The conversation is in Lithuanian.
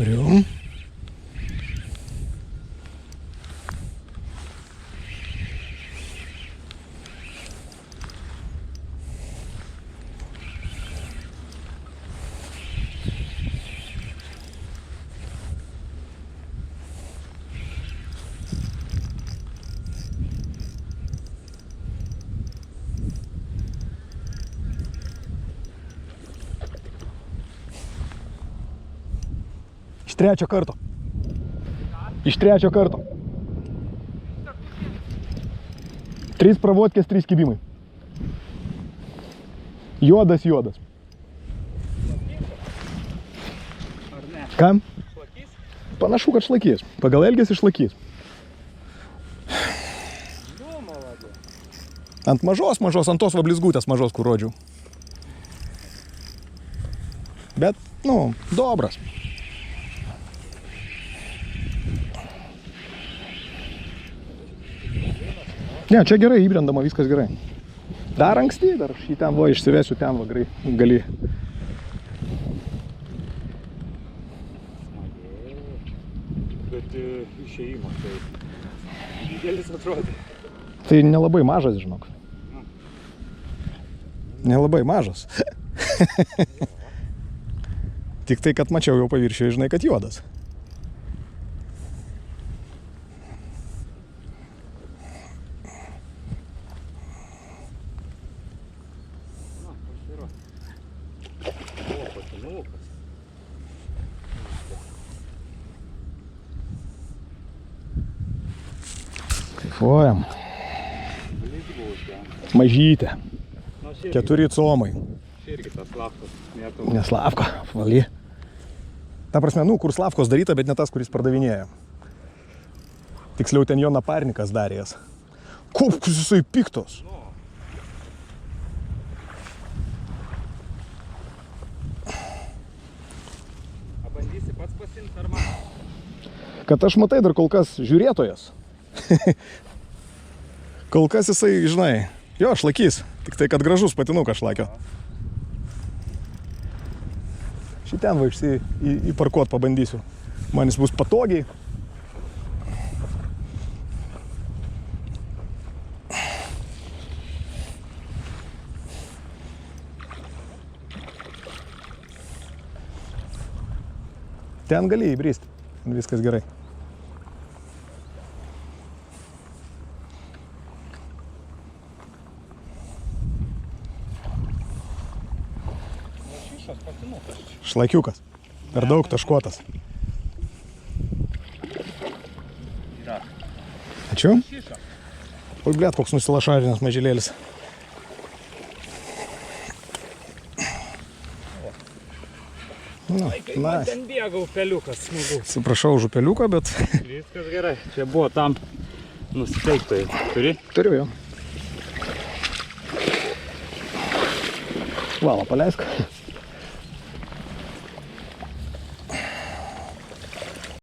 Turiu. Iš trečio karto. Iš trečio karto. 3 pravodkės, 3 kibimai. Juodas. Ar ne? Kam? Šlakys? Panašu, kad šlakys. Pagal elgesį šlakys. Nu, maladė. Ant mažos, ant tos vablizgutės mažos, kur rodžiau. Bet, dobras. Ne, čia gerai įbrendama, viskas gerai. Dar anksti, dar šį ten išsivesiu, ten gali. Bet išėjimas, tai didelis atrodė. Tai nelabai mažas, žinok. Nelabai mažas. Tik tai, kad mačiau jau paviršiuje, žinai, kad juodas. Kaifuojam. Mažytė. 4 comai. Irgi tas slavkos. Ne slavka, valy. Ta prasme, kur slavkos daryta, bet ne tas, kuris pardavinėja. Tiksliau, ten jo naparnikas darės. Koks jisai piktos. Bandysi pats pasiimti ar man? Kad aš matai dar kol kas žiūrėtojas. Kol kas jisai, žinai, jo, šlakys. Tik tai, kad gražus patinukas šlakio. Šitien įparkuot pabandysiu. Man jis bus patogiai. Ten gali įbristi. Viskas gerai. Šlakiukas. Per daug taškuotas. Ačiū. Oi, blėt, koks nusilašarinęs mažylėlis. Man ten bėga upeliukas smagu. Atsiprašau už upeliuką, bet... Viskas gerai. Čia buvo tam nusiteiktai. Turi? Turiu jau. Valą paleisk.